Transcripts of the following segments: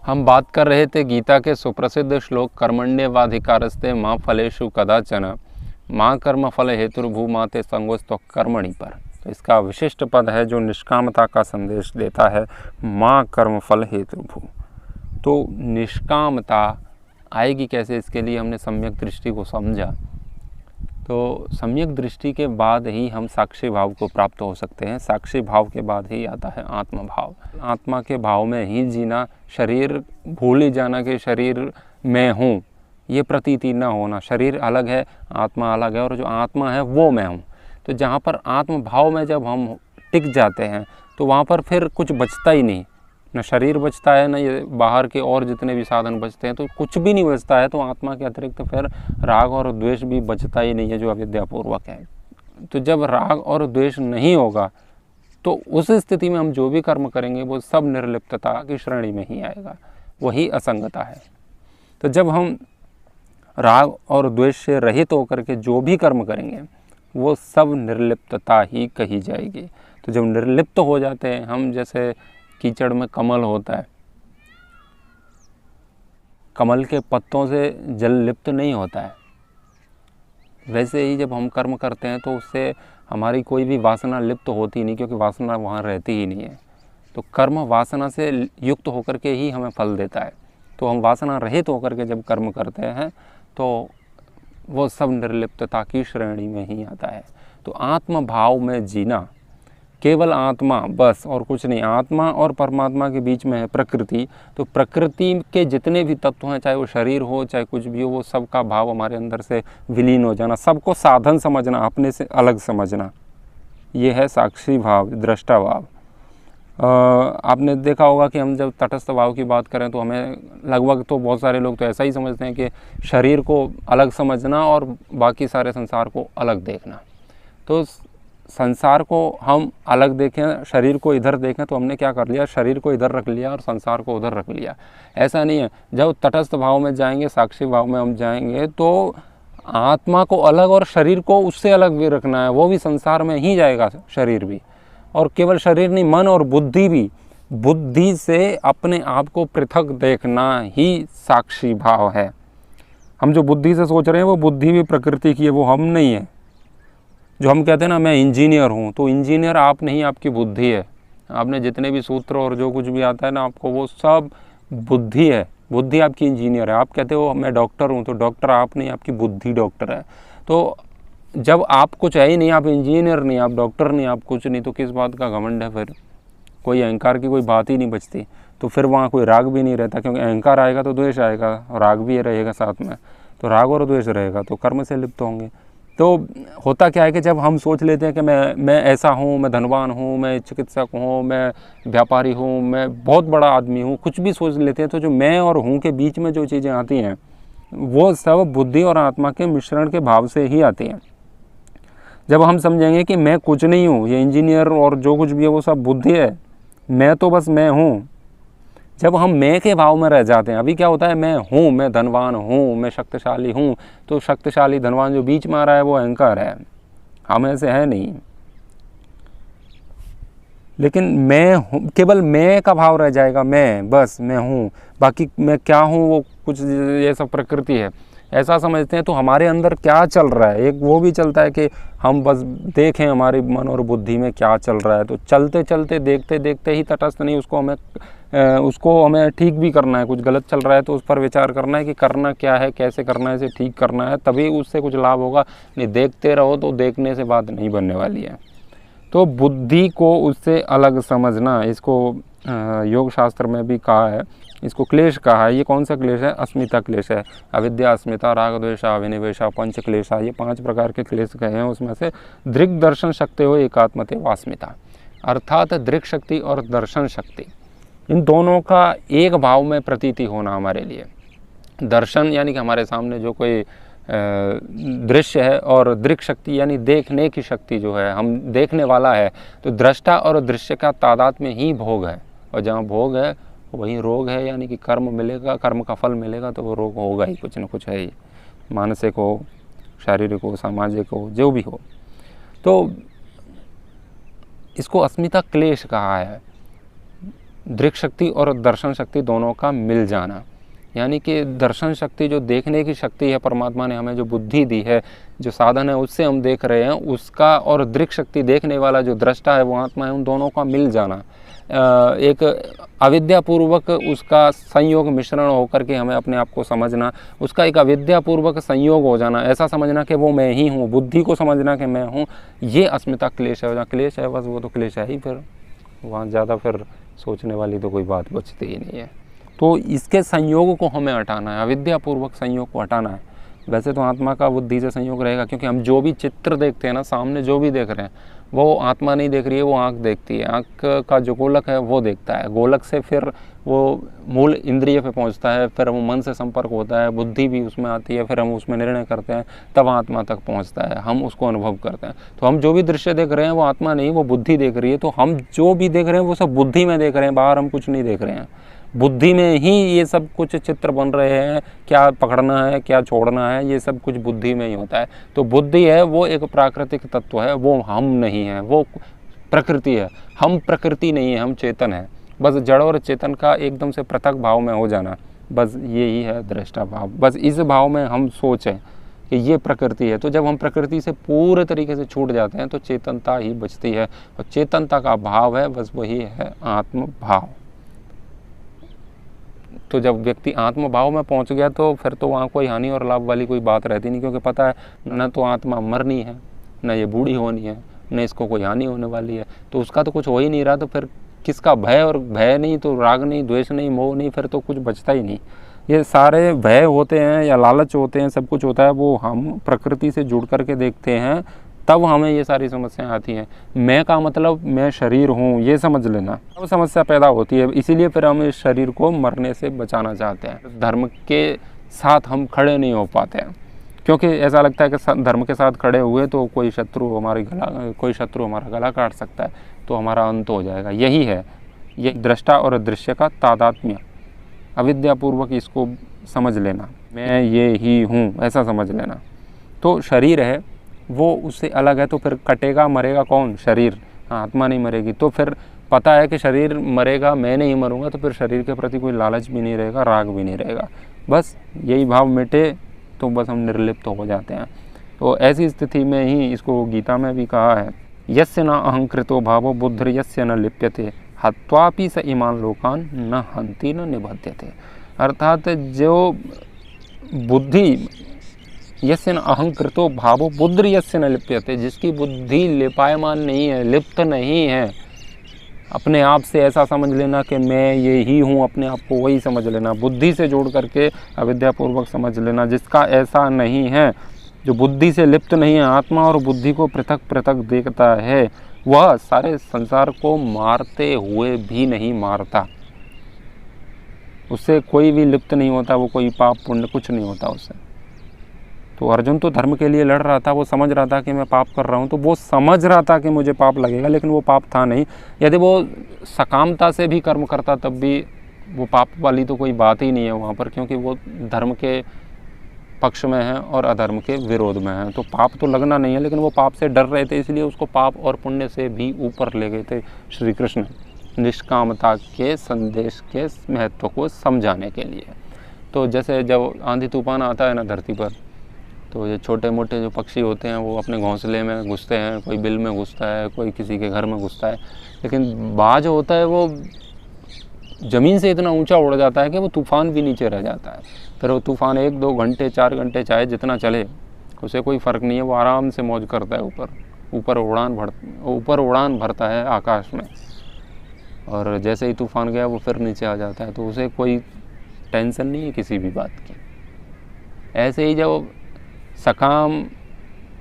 हम बात कर रहे थे गीता के सुप्रसिद्ध श्लोक कर्मण्येवाधिकारस्ते माँ फलेषु कदाचन माँ कर्म फल हेतुर्भू माँ ते संगोस्तु कर्मणि पर। तो इसका विशिष्ट पद है जो निष्कामता का संदेश देता है, माँ कर्म फल हेतुर्भू। तो निष्कामता आएगी कैसे, इसके लिए हमने सम्यक दृष्टि को समझा। तो सम्यक दृष्टि के बाद ही हम साक्षी भाव को प्राप्त हो सकते हैं। साक्षी भाव के बाद ही आता है आत्म भाव। आत्मा के भाव में ही जीना, शरीर भूल ही जाना कि शरीर मैं हूँ, ये प्रतीति न होना। शरीर अलग है, आत्मा अलग है, और जो आत्मा है वो मैं हूँ। तो जहाँ पर आत्म भाव में जब हम टिक जाते हैं तो वहाँ पर फिर कुछ बचता ही नहीं, न शरीर बचता है, न ये बाहर के और जितने भी साधन बचते हैं, तो कुछ भी नहीं बचता है। तो आत्मा के अतिरिक्त फिर राग और द्वेष भी बचता ही नहीं है, जो अविद्यापूर्वक है। तो जब राग और द्वेष नहीं होगा तो उस स्थिति में हम जो भी कर्म करेंगे वो सब निर्लिप्तता की श्रेणी में ही आएगा, वही असंगता है। तो जब हम राग और द्वेष से रहित होकर के जो भी कर्म करेंगे वो सब निर्लिप्तता ही कही जाएगी। तो जब निर्लिप्त हो जाते हैं हम, जैसे कीचड़ में कमल होता है, कमल के पत्तों से जल लिप्त नहीं होता है, वैसे ही जब हम कर्म करते हैं तो उससे हमारी कोई भी वासना लिप्त होती नहीं, क्योंकि वासना वहाँ रहती ही नहीं है। तो कर्म वासना से युक्त होकर के ही हमें फल देता है। तो हम वासना रहित होकर के जब कर्म करते हैं तो वो सब निर्लिप्तता की श्रेणी में ही आता है। तो आत्म भाव में जीना, केवल आत्मा बस और कुछ नहीं। आत्मा और परमात्मा के बीच में है प्रकृति। तो प्रकृति के जितने भी तत्व हैं, चाहे वो शरीर हो चाहे कुछ भी हो, वो सब का भाव हमारे अंदर से विलीन हो जाना, सबको साधन समझना, अपने से अलग समझना, ये है साक्षी भाव, दृष्टा भाव। आपने देखा होगा कि हम जब तटस्थ भाव की बात करें तो हमें लगभग, तो बहुत सारे लोग तो ऐसा ही समझते हैं कि शरीर को अलग समझना और बाकी सारे संसार को अलग देखना। तो संसार को हम अलग देखें, शरीर को इधर देखें, तो हमने क्या कर लिया, शरीर को इधर रख लिया और संसार को उधर रख लिया। ऐसा नहीं है। जब तटस्थ भाव में जाएंगे, साक्षी भाव में हम जाएंगे, तो आत्मा को अलग और शरीर को उससे अलग भी रखना है। वो भी संसार में ही जाएगा, शरीर भी। और केवल शरीर नहीं, मन और बुद्धि भी। बुद्धि से अपने आप को पृथक देखना ही साक्षी भाव है। हम जो बुद्धि से सोच रहे हैं वो बुद्धि भी प्रकृति की है, वो हम नहीं है। जो हम कहते हैं ना, मैं इंजीनियर हूँ, तो इंजीनियर आप नहीं, आपकी बुद्धि है। आपने जितने भी सूत्र और जो कुछ भी आता है ना आपको, वो सब बुद्धि है। बुद्धि आपकी इंजीनियर है। आप कहते हो मैं डॉक्टर हूँ, तो डॉक्टर आप नहीं, आपकी बुद्धि डॉक्टर है। तो जब आप कुछ है ही नहीं, आप इंजीनियर नहीं, आप डॉक्टर नहीं, आप कुछ नहीं, तो किस बात का घमंड है फिर? कोई अहंकार की कोई बात ही नहीं बचती। तो फिर वहाँ कोई राग भी नहीं रहता, क्योंकि अहंकार आएगा तो द्वेष आएगा, और राग भी रहेगा साथ में। तो राग और द्वेष रहेगा तो कर्म से लिप्त होंगे। तो होता क्या है कि जब हम सोच लेते हैं कि मैं ऐसा हूँ, मैं धनवान हूँ, मैं चिकित्सक हूँ, मैं व्यापारी हूँ, मैं बहुत बड़ा आदमी हूँ, कुछ भी सोच लेते हैं, तो जो मैं और हूँ के बीच में जो चीज़ें आती हैं वो सब बुद्धि और आत्मा के मिश्रण के भाव से ही आती हैं। जब हम समझेंगे कि मैं कुछ नहीं हूँ, ये इंजीनियर और जो कुछ भी है वो सब बुद्धि है, मैं तो बस मैं हूँ, जब हम मैं के भाव में रह जाते हैं, अभी क्या होता है, मैं हूँ, मैं धनवान हूँ, मैं शक्तिशाली हूँ, तो शक्तिशाली धनवान जो बीच में आ रहा है वो अहंकार है, हम ऐसे है नहीं। लेकिन मैं हूँ, केवल मैं का भाव रह जाएगा, मैं बस मैं हूँ, बाकी मैं क्या हूँ वो कुछ, ये सब प्रकृति है, ऐसा समझते हैं। तो हमारे अंदर क्या चल रहा है, एक वो भी चलता है कि हम बस देखें हमारे मन और बुद्धि में क्या चल रहा है। तो चलते चलते देखते देखते ही तटस्थ नहीं, उसको हमें ठीक भी करना है। कुछ गलत चल रहा है तो उस पर विचार करना है कि करना क्या है, कैसे करना है, इसे ठीक करना है, तभी उससे कुछ लाभ होगा। नहीं देखते रहो तो देखने से बात नहीं बनने वाली है। तो बुद्धि को उससे अलग समझना, इसको योग शास्त्र में भी कहा है, इसको क्लेश कहा है। ये कौन सा क्लेश है? अस्मिता क्लेश है। अविद्या, अस्मिता, राग, द्वेषा, अभिनिवेशा, पंच क्लेशा, ये 5 प्रकार के क्लेश कहे हैं। उसमें से दृक् दर्शन शक्ति हो एकात्मते वास्मिता, अर्थात दृक् शक्ति और दर्शन शक्ति, इन दोनों का एक भाव में प्रतीति होना हमारे लिए। दर्शन यानी कि हमारे सामने जो कोई दृश्य है, और दृक् शक्ति यानी देखने की शक्ति जो है, हम देखने वाला है। तो दृष्टा और दृश्य का तादाद में ही भोग है, और जहाँ भोग है वहीं रोग है, यानी कि कर्म मिलेगा, कर्म का फल मिलेगा तो वो रोग होगा ही, कुछ न कुछ है ही, मानसिक हो, शारीरिक हो, सामाजिक हो, जो भी हो। तो इसको अस्मिता क्लेश कहा है। दृक शक्ति और दर्शन शक्ति दोनों का मिल जाना, यानी कि दर्शन शक्ति जो देखने की शक्ति है, परमात्मा ने हमें जो बुद्धि दी है, जो साधन है उससे हम देख रहे हैं, उसका और दृक शक्ति देखने वाला जो दृष्टा है वो आत्मा है, उन दोनों का मिल जाना, एक अविद्यापूर्वक उसका संयोग मिश्रण होकर के हमें अपने आप को समझना, उसका एक अविद्यापूर्वक संयोग हो जाना, ऐसा समझना कि वो मैं ही हूँ, बुद्धि को समझना कि मैं हूँ, ये अस्मिता क्लेश है। जहाँ क्लेश है बस वो तो क्लेश है ही, फिर वहाँ ज़्यादा फिर सोचने वाली तो कोई बात बचती ही नहीं है। तो इसके संयोग को हमें हटाना है, अविद्यापूर्वक संयोग को हटाना है। वैसे तो आत्मा का बुद्धि से संयोग रहेगा, क्योंकि हम जो भी चित्र देखते हैं ना, सामने जो भी देख रहे हैं वो आत्मा नहीं देख रही है, वो आँख देखती है, आँख का जो गोलक है वो देखता है, गोलक से फिर वो मूल इंद्रिय पे पहुंचता है, फिर वो मन से संपर्क होता है, बुद्धि भी उसमें आती है, फिर हम उसमें निर्णय करते हैं, तब आत्मा तक पहुंचता है, हम उसको अनुभव करते हैं। तो हम जो भी दृश्य देख रहे हैं वो आत्मा नहीं, वो बुद्धि देख रही है। तो हम जो भी देख रहे हैं वो सब बुद्धि में देख रहे हैं, बाहर हम कुछ नहीं देख रहे हैं, बुद्धि में ही ये सब कुछ चित्र बन रहे हैं, क्या पकड़ना है क्या छोड़ना है, ये सब कुछ बुद्धि में ही होता है। तो बुद्धि है वो एक प्राकृतिक तत्व है, वो हम नहीं है, वो प्रकृति है, हम प्रकृति नहीं है, हम चेतन है। बस जड़ और चेतन का एकदम से पृथक भाव में हो जाना, बस यही है दृष्टा भाव। बस इस भाव में हम सोचें कि ये प्रकृति है। तो जब हम प्रकृति से पूरे तरीके से छूट जाते हैं तो चेतनता ही बचती है, और चेतनता का भाव है बस वही है आत्म भाव। तो जब व्यक्ति आत्म भाव में पहुंच गया तो फिर तो वहाँ कोई हानि और लाभ वाली कोई बात रहती नहीं, क्योंकि पता है न तो आत्मा मरनी है, न ये बूढ़ी होनी है, न इसको कोई हानि होने वाली है, तो उसका तो कुछ हो ही नहीं रहा। तो फिर किसका भय, और भय नहीं तो राग नहीं, द्वेष नहीं, मोह नहीं, फिर तो कुछ बचता ही नहीं। ये सारे भय होते हैं या लालच होते हैं, सब कुछ होता है, वो हम प्रकृति से जुड़ करके देखते हैं, तब हमें ये सारी समस्याएं आती हैं। मैं का मतलब मैं शरीर हूँ, ये समझ लेना, तब समस्या पैदा होती है। इसीलिए फिर हम इस शरीर को मरने से बचाना चाहते हैं। धर्म के साथ हम खड़े नहीं हो पाते हैं, क्योंकि ऐसा लगता है कि धर्म के साथ खड़े हुए तो कोई शत्रु हमारा गला काट सकता है, तो हमारा अंत हो जाएगा। यही है ये दृष्टा और दृश्य का तादात्म्य, अविद्यापूर्वक इसको समझ लेना, मैं ये ही हूँ ऐसा समझ लेना। तो शरीर है वो उससे अलग है, तो फिर कटेगा मरेगा कौन? शरीर, आत्मा नहीं मरेगी। तो फिर पता है कि शरीर मरेगा, मैं नहीं मरूंगा, तो फिर शरीर के प्रति कोई लालच भी नहीं रहेगा, राग भी नहीं रहेगा। बस यही भाव मिटे तो बस हम निर्लिप्त हो जाते हैं। तो ऐसी स्थिति में ही इसको गीता में भी कहा है, यस्य न अहंकृतो भावो बुद्धिर यस्य न लिप्यते हत्वापि स इमान लोकान न हंति न निबध्यते। अर्थात जो बुद्धि, यस्य न अहंकृतो भावो बुद्धिर यस्य न लिप्यते, जिसकी बुद्धि लिपायमान नहीं है, लिप्त नहीं है, अपने आप से ऐसा समझ लेना कि मैं ये ही हूँ, अपने आप को वही समझ लेना, बुद्धि से जोड़ करके अविद्यापूर्वक समझ लेना। जिसका ऐसा नहीं है, जो बुद्धि से लिप्त नहीं है, आत्मा और बुद्धि को पृथक पृथक देखता है, वह सारे संसार को मारते हुए भी नहीं मारता, उससे कोई भी लिप्त नहीं होता, वो कोई पाप पुण्य कुछ नहीं होता उससे। तो अर्जुन तो धर्म के लिए लड़ रहा था, वो समझ रहा था कि मैं पाप कर रहा हूँ, तो वो समझ रहा था कि मुझे पाप लगेगा, लेकिन वो पाप था नहीं। यदि वो सकामता से भी कर्म करता तब भी वो पाप वाली तो कोई बात ही नहीं है वहाँ पर, क्योंकि वो धर्म के पक्ष में है और अधर्म के विरोध में है। तो पाप तो लगना नहीं है, लेकिन वो पाप से डर रहे थे, इसलिए उसको पाप और पुण्य से भी ऊपर ले गए थे श्री कृष्ण, निष्कामता के संदेश के महत्व को समझाने के लिए। तो जैसे जब आंधी तूफान आता है ना धरती पर, तो ये छोटे मोटे जो पक्षी होते हैं वो अपने घोंसले में घुसते हैं, कोई बिल में घुसता है, कोई किसी के घर में घुसता है, लेकिन बाज होता है वो ज़मीन से इतना ऊंचा उड़ जाता है कि वो तूफ़ान भी नीचे रह जाता है। फिर वो तूफ़ान 1-2 घंटे 4 घंटे चाहे जितना चले उसे कोई फ़र्क नहीं है, वो आराम से मौज करता है, ऊपर उड़ान भरता है आकाश में, और जैसे ही तूफ़ान गया वो फिर नीचे आ जाता है, तो उसे कोई टेंशन नहीं है किसी भी बात की। ऐसे ही जब सकाम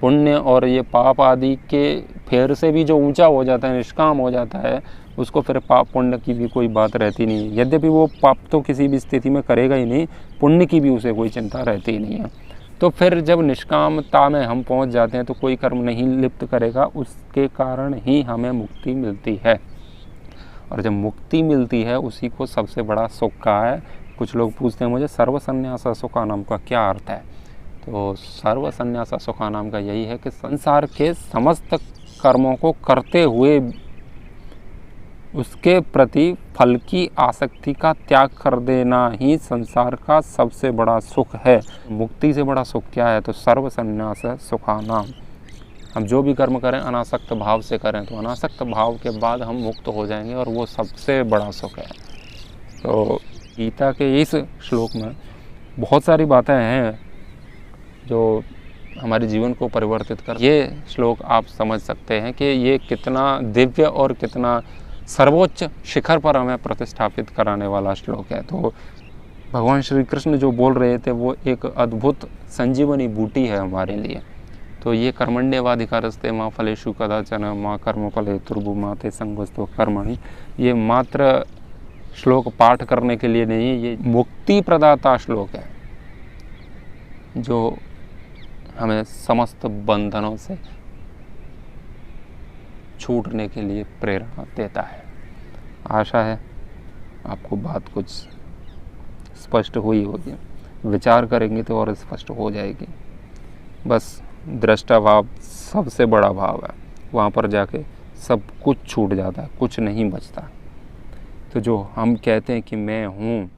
पुण्य और ये पाप आदि के फेर से भी जो ऊंचा हो जाता है, निष्काम हो जाता है, उसको फिर पाप पुण्य की भी कोई बात रहती नहीं है। यद्यपि वो पाप तो किसी भी स्थिति में करेगा ही नहीं, पुण्य की भी उसे कोई चिंता रहती ही नहीं है। तो फिर जब निष्कामता में हम पहुंच जाते हैं तो कोई कर्म नहीं लिप्त करेगा, उसके कारण ही हमें मुक्ति मिलती है। और जब मुक्ति मिलती है उसी को सबसे बड़ा सुख कहा है। कुछ लोग पूछते हैं मुझे सर्वसन्यास सुखानाम का क्या अर्थ है? तो सर्वसन्यास सुखानाम का यही है कि संसार के समस्त कर्मों को करते हुए उसके प्रति फल की आसक्ति का त्याग कर देना ही संसार का सबसे बड़ा सुख है। मुक्ति से बड़ा सुख क्या है? तो सर्व संन्यास सुखानाम। हम जो भी कर्म करें अनासक्त भाव से करें, तो अनासक्त भाव के बाद हम मुक्त हो जाएंगे और वो सबसे बड़ा सुख है। तो गीता के इस श्लोक में बहुत सारी बातें हैं जो हमारे जीवन को परिवर्तित कर। ये श्लोक आप समझ सकते हैं कि ये कितना दिव्य और कितना सर्वोच्च शिखर पर हमें प्रतिष्ठापित कराने वाला श्लोक है। तो भगवान श्री कृष्ण जो बोल रहे थे वो एक अद्भुत संजीवनी बूटी है हमारे लिए। तो ये कर्मण्येवाधिकारस्ते मां फलेषु कदाचन मां कर्मफले तुर्भुमा ते संगोस्तो कर्मणि, ये मात्र श्लोक पाठ करने के लिए नहीं, ये मुक्ति प्रदाता श्लोक है जो हमें समस्त बंधनों से छूटने के लिए प्रेरणा देता है। आशा है आपको बात कुछ स्पष्ट हुई होगी, विचार करेंगे तो और स्पष्ट हो जाएगी। बस दृष्टा भाव सबसे बड़ा भाव है, वहाँ पर जाके सब कुछ छूट जाता है, कुछ नहीं बचता। तो जो हम कहते हैं कि मैं हूँ,